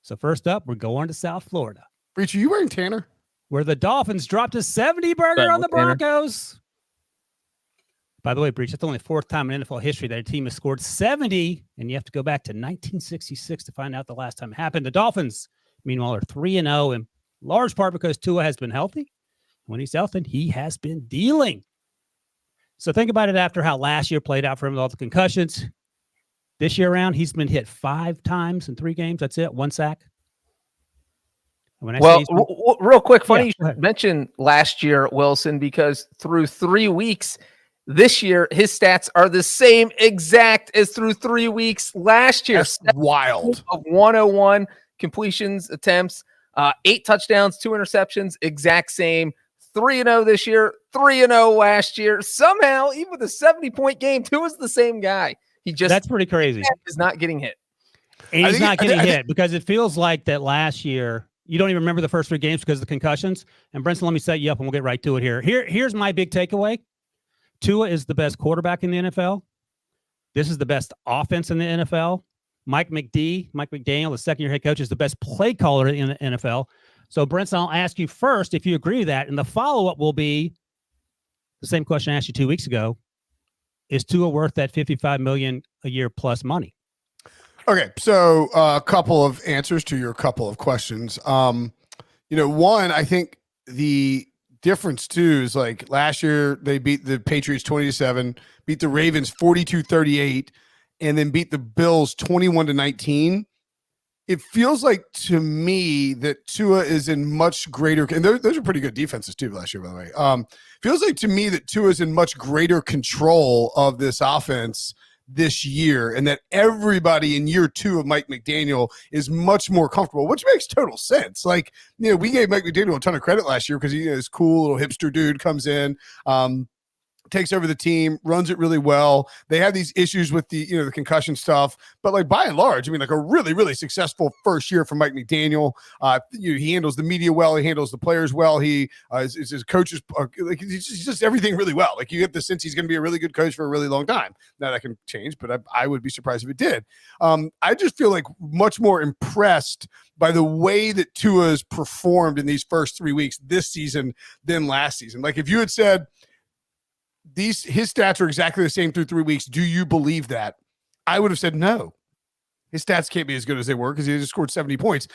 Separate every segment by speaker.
Speaker 1: So first up, we're going to South Florida.
Speaker 2: Breach, are you wearing Tanner?
Speaker 1: Where the Dolphins dropped a 70-burger on the Broncos. By the way, Breach, that's only the fourth time in NFL history that a team has scored 70, and you have to go back to 1966 to find out the last time it happened. The Dolphins, meanwhile, are 3-0, in large part because Tua has been healthy. When he's healthy, he has been dealing. So think about it after how last year played out for him with all the concussions. This year around, he's been hit 5 times in 3 games. That's it, 1 sack.
Speaker 3: Real quick, funny you mentioned last year, Wilson, because through 3 weeks this year, his stats are the same exact as through 3 weeks last year.
Speaker 2: That's wild.
Speaker 3: Of 101 completions, attempts, 8 touchdowns, 2 interceptions, exact same. 3-0 this year, 3-0 last year. Somehow, even with a 70-point game, Tua is the same guy.
Speaker 1: That's pretty crazy.
Speaker 3: Is not getting hit.
Speaker 1: And he's not getting hit because it feels like that last year. You don't even remember the first 3 games because of the concussions. And Brinson, let me set you up and we'll get right to it here. Here's my big takeaway. Tua is the best quarterback in the NFL. This is the best offense in the NFL. Mike McDaniel, the second-year head coach, is the best play caller in the NFL. So, Brinson, I'll ask you first if you agree with that. And the follow-up will be the same question I asked you 2 weeks ago. Is Tua worth that $55 million a year plus money?
Speaker 2: Okay, so a couple of answers to your couple of questions. One, I think the difference too is like last year they beat the Patriots 20-7, beat the Ravens 42-38, and then beat the Bills 21-19. It feels like to me that Tua is in much greater, and those are pretty good defenses too last year, by the way. Feels like to me that Tua is in much greater control of this offense this year, and that everybody in year 2 of Mike McDaniel is much more comfortable, which makes total sense. Like, we gave Mike McDaniel a ton of credit last year because he is cool little hipster dude, comes in, takes over the team, runs it really well. They had these issues with the concussion stuff, but like by and large, like a really, really successful first year for Mike McDaniel. He handles the media well. He handles the players well. He his coaches, he's just everything really well. Like you get the sense he's going to be a really good coach for a really long time. Now that can change, but I would be surprised if it did. I just feel like much more impressed by the way that Tua's performed in these first 3 weeks this season than last season. Like if you had said, his stats are exactly the same through 3 weeks. Do you believe that? I would have said no. His stats can't be as good as they were because he just scored 70 points.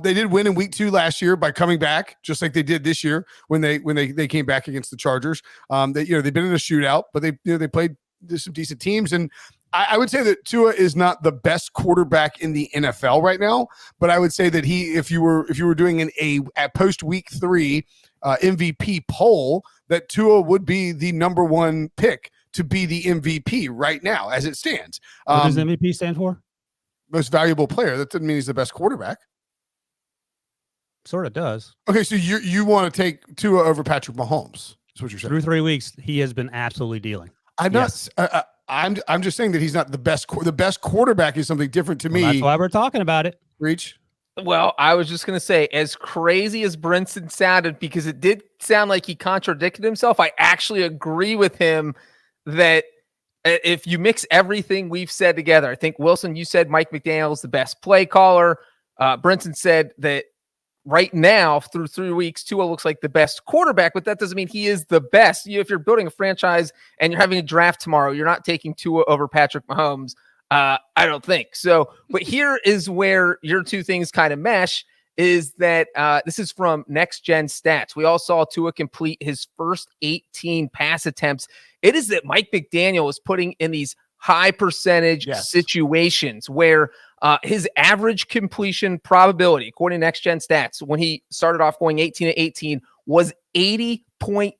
Speaker 2: They did win in week 2 last year by coming back, just like they did this year when they came back against the Chargers. They've been in a shootout, but they played some decent teams. And I would say that Tua is not the best quarterback in the NFL right now, but I would say that if you were doing a post week 3 MVP poll, that Tua would be the number 1 pick to be the MVP right now as it stands.
Speaker 1: What does MVP stand for?
Speaker 2: Most valuable player. That doesn't mean he's the best quarterback.
Speaker 1: Sort of does.
Speaker 2: Okay, so you want to take Tua over Patrick Mahomes? That's what you're saying.
Speaker 1: Through 3 weeks, he has been absolutely dealing.
Speaker 2: I'm just saying that he's not the best. The best quarterback is something different to me.
Speaker 1: That's why we're talking about it.
Speaker 2: Reach.
Speaker 3: Well, I was just going to say, as crazy as Brinson sounded, because it did sound like he contradicted himself, I actually agree with him that if you mix everything we've said together, I think, Wilson, you said Mike McDaniel is the best play caller. Brinson said that right now, through 3 weeks, Tua looks like the best quarterback, but that doesn't mean he is the best. If you're building a franchise and you're having a draft tomorrow, you're not taking Tua over Patrick Mahomes. I don't think so. But here is where your two things kind of mesh, is that this is from Next Gen Stats. We all saw Tua complete his first 18 pass attempts. It is that Mike McDaniel is putting in these high percentage situations where his average completion probability, according to Next Gen Stats, when he started off going 18-18, was 80.8%.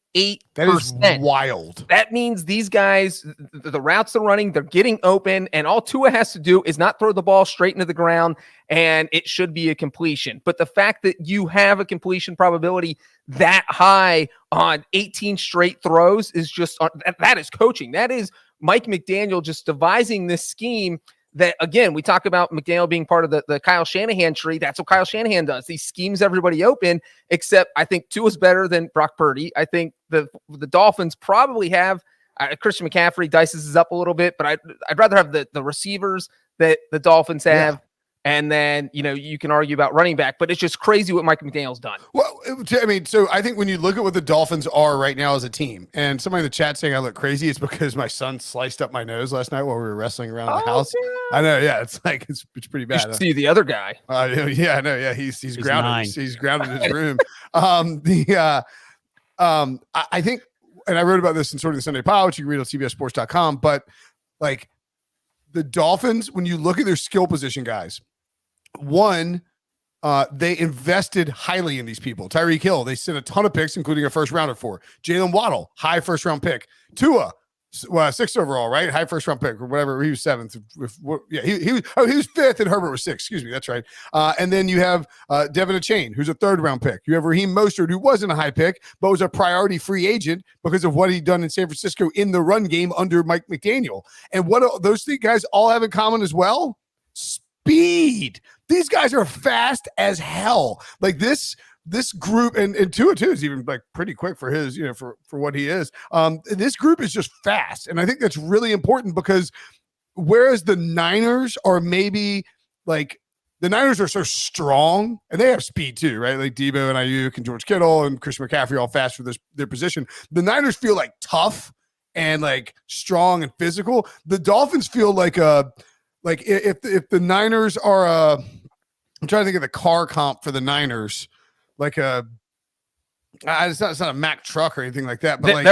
Speaker 2: That is wild.
Speaker 3: That means these guys, the routes they're running, they're getting open, and all Tua has to do is not throw the ball straight into the ground, and it should be a completion. But the fact that you have a completion probability that high on 18 straight throws is just, that is coaching. That is Mike McDaniel just devising this scheme that, again, we talk about McDaniel being part of the Kyle Shanahan tree. That's what Kyle Shanahan does. He schemes everybody open, except I think Tua's better than Brock Purdy. I think the Dolphins probably have Christian McCaffrey dices up a little bit, but I'd rather have the receivers that the Dolphins have. And then, you can argue about running back, but it's just crazy what Mike McDaniel's done.
Speaker 2: Well, I mean, so I think when you look at what the Dolphins are right now as a team, and somebody in the chat saying I look crazy, it's because my son sliced up my nose last night while we were wrestling around the house.
Speaker 3: Yeah.
Speaker 2: I know, yeah, it's pretty
Speaker 3: You
Speaker 2: bad.
Speaker 3: should see the other guy.
Speaker 2: Yeah, I know, yeah, he's grounded.
Speaker 1: 9.
Speaker 2: He's grounded in his room. I think, and I wrote about this in sort of the Sunday Pile, which you can read on CBSSports.com. But like the Dolphins, when you look at their skill position guys, one, they invested highly in these people. Tyreek Hill, they sent a ton of picks, including a first rounder for. Jalen Waddle, high first round pick. Tua, 6th overall, right? High first round pick or whatever. He was 7th. He was 5th and Herbert was 6th. Excuse me, that's right. And then you have Devin Achane, who's a 3rd round pick. You have Raheem Mostert, who wasn't a high pick, but was a priority free agent because of what he'd done in San Francisco in the run game under Mike McDaniel. And what those 3 guys all have in common as well? Speed. These guys are fast as hell. Like this group, and Tua too is even like pretty quick for his, for what he is. This group is just fast. And I think that's really important because whereas the Niners are maybe like the Niners are so strong and they have speed too, right? Like Debo and Ayuk and George Kittle and Christian McCaffrey all fast for their position. The Niners feel like tough and like strong and physical. The Dolphins feel like if the Niners are I'm trying to think of the car comp for the Niners, like it's not a Mack truck or anything like that, but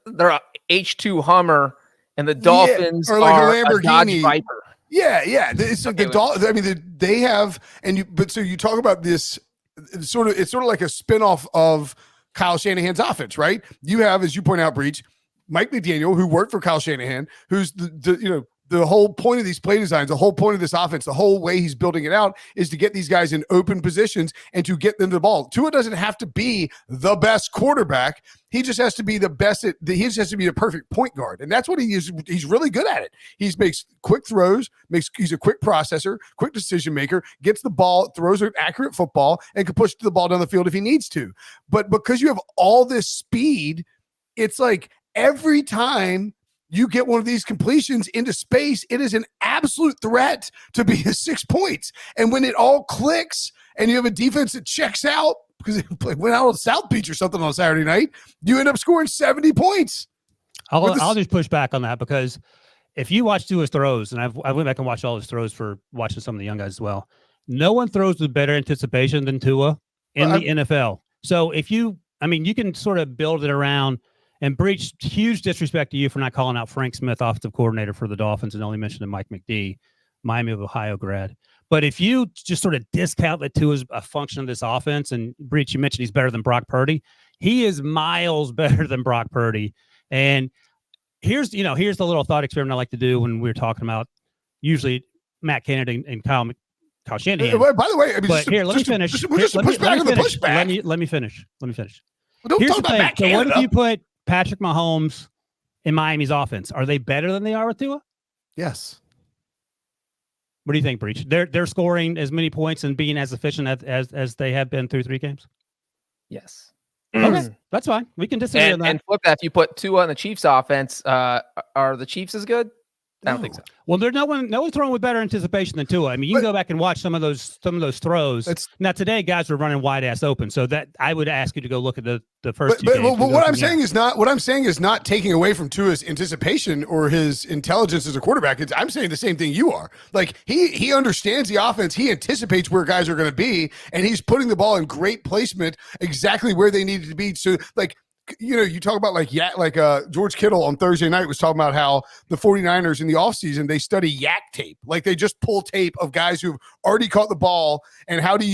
Speaker 3: they're a H2 Hummer, and the Dolphins
Speaker 2: or like
Speaker 3: are
Speaker 2: a Lamborghini
Speaker 3: Dodge Viper.
Speaker 2: Yeah. It's like they have, but so you talk about this. It's sort of like a spinoff of Kyle Shanahan's offense, right? You have, as you point out, Breach, Mike McDaniel, who worked for Kyle Shanahan, who's the whole point of these play designs, the whole point of this offense, the whole way he's building it out is to get these guys in open positions and to get them the ball. Tua doesn't have to be the best quarterback. He just has to be the best he just has to be the perfect point guard. And that's what he is. He's really good at it. He makes quick throws, he's a quick processor, quick decision maker, gets the ball, throws an accurate football, and can push the ball down the field if he needs to. But because you have all this speed, it's like every time you get one of these completions into space, it is an absolute threat to be 6 points. And when it all clicks and you have a defense that checks out because it went out on South Beach or something on Saturday night, you end up scoring 70 points.
Speaker 1: I'll just push back on that because if you watch Tua's throws, and I went back and watched all his throws for watching some of the young guys as well, no one throws with better anticipation than Tua in the NFL. So you can sort of build it around. And Breach, huge disrespect to you for not calling out Frank Smith, offensive coordinator for the Dolphins, and only mentioning Mike McD, Miami of Ohio grad. But if you just sort of discount that Tua is a function of this offense, and Breach, you mentioned he's better than Brock Purdy. He is miles better than Brock Purdy. And here's the little thought experiment I like to do when we're talking about usually Matt Kennedy and Kyle Shanahan.
Speaker 2: By the way,
Speaker 1: let me finish. Let me finish.
Speaker 2: Well, don't talk about Matt Canada.
Speaker 1: So what if you put Patrick Mahomes in Miami's offense? Are they better than they are with Tua?
Speaker 2: Yes.
Speaker 1: What do you think, Breach? They're scoring as many points and being as efficient as they have been through 3 games?
Speaker 3: Yes.
Speaker 1: Okay, that's fine. We can disagree on that.
Speaker 3: And flip that. If you put Tua on the Chiefs offense, are the Chiefs as good? I don't think so.
Speaker 1: Well, there's no one throwing with better anticipation than Tua. I mean, you can go back and watch some of those throws. Now today, guys were running wide ass open, so that I would ask you to go look at the first. But
Speaker 2: what I'm saying is not taking away from Tua's anticipation or his intelligence as a quarterback. I'm saying the same thing you are. Like he understands the offense, he anticipates where guys are going to be, and he's putting the ball in great placement exactly where they needed to be. So like. You talk about George Kittle on Thursday night was talking about how the 49ers in the offseason, they study yak tape. Like they just pull tape of guys who've already caught the ball. And how do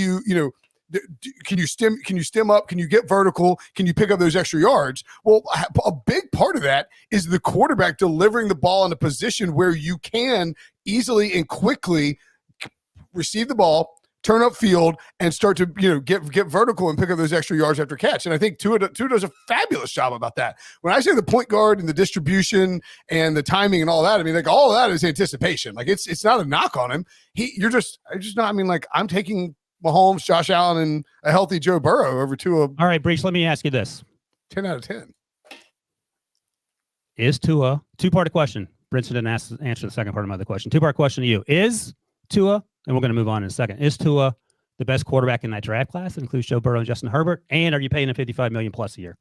Speaker 2: can you stem up? Can you get vertical? Can you pick up those extra yards? Well, a big part of that is the quarterback delivering the ball in a position where you can easily and quickly receive the ball, turn up field, and start to get vertical and pick up those extra yards after catch. And I think Tua does a fabulous job about that. When I say the point guard and the distribution and the timing and all that, I mean, like all of that is anticipation. Like it's not a knock on him. I'm taking Mahomes, Josh Allen, and a healthy Joe Burrow over Tua.
Speaker 1: All right, Breach, let me ask you this.
Speaker 2: 10 out of 10.
Speaker 1: Is Tua, two-part question. Brinson didn't answer the second part of my other question. Two-part question to you. Is Tua and we're going to move on in a second. Is Tua the best quarterback in that draft class? That includes Joe Burrow and Justin Herbert. And are you paying him $55 million plus a year?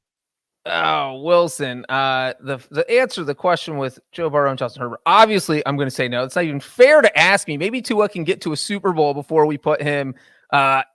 Speaker 3: Oh, Wilson. The answer to the question with Joe Burrow and Justin Herbert, obviously, I'm going to say no. It's not even fair to ask me. Maybe Tua can get to a Super Bowl before we put him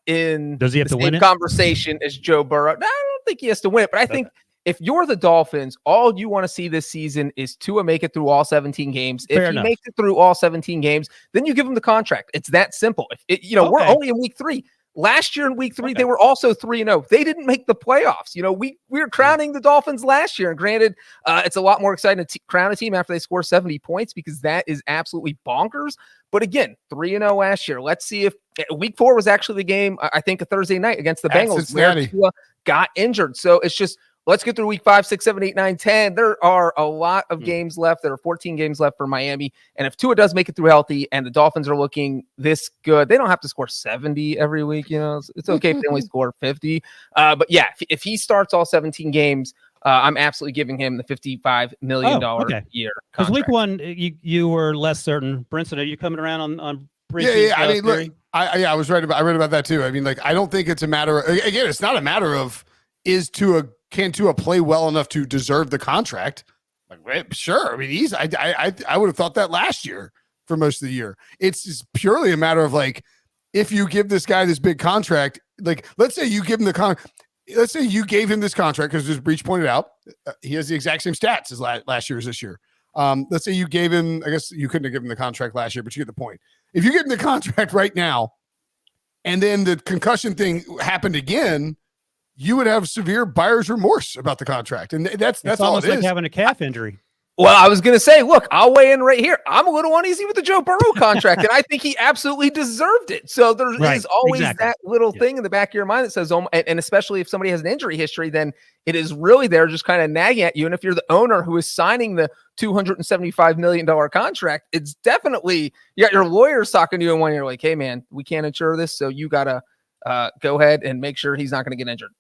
Speaker 3: in
Speaker 1: Does he have
Speaker 3: the
Speaker 1: to win
Speaker 3: same
Speaker 1: it?
Speaker 3: conversation as Joe Burrow. No, I don't think he has to win it, but I think if you're the Dolphins, all you want to see this season is Tua make it through all 17 games.
Speaker 1: Fair
Speaker 3: if
Speaker 1: enough.
Speaker 3: he makes it through all 17 games, then you give him the contract. It's that simple. We're only in week 3. Last year in week 3, they were also 3-0. They didn't make the playoffs. We were crowning the Dolphins last year. And granted, it's a lot more exciting to crown a team after they score 70 points because that is absolutely bonkers. But again, 3-0 last year. Let's see if week 4 was actually the game, I think, a Thursday night against the Bengals where Tua got injured. So it's just, let's get through week 5, 6, 7, 8, 9, 10. There are a lot of games left. There are 14 games left for Miami. And if Tua does make it through healthy and the Dolphins are looking this good, they don't have to score 70 every week. It's okay if they only score 50. But yeah, if he starts all 17 games, I'm absolutely giving him the $55 million a year contract.
Speaker 1: Because week 1, you were less certain. Brinson, are you coming around on
Speaker 2: Brinson? Yeah. I mean, look, I was right about. I read about that too. I mean, I don't think it's a matter of, again, it's not a matter of can Tua play well enough to deserve the contract? Sure. I mean, I would have thought that last year for most of the year. It's just purely a matter of if you give this guy this big contract, let's say you give him let's say you gave him this contract because as Breach pointed out, he has the exact same stats as last year as this year. Let's say you gave him, I guess you couldn't have given the contract last year, but you get the point. If you give him the contract right now, and then the concussion thing happened again, you would have severe buyer's remorse about the contract. And that's all it is.
Speaker 1: Like having a calf injury.
Speaker 3: Well, I was going to say, look, I'll weigh in right here. I'm a little uneasy with the Joe Burrow contract, and I think he absolutely deserved it. So there is always that little thing in the back of your mind that says, and especially if somebody has an injury history, then it is really there just kind of nagging at you. And if you're the owner who is signing the $275 million contract, it's definitely, you got your lawyers talking to you in one year like, hey, man, we can't insure this, so you got to go ahead and make sure he's not going to get injured.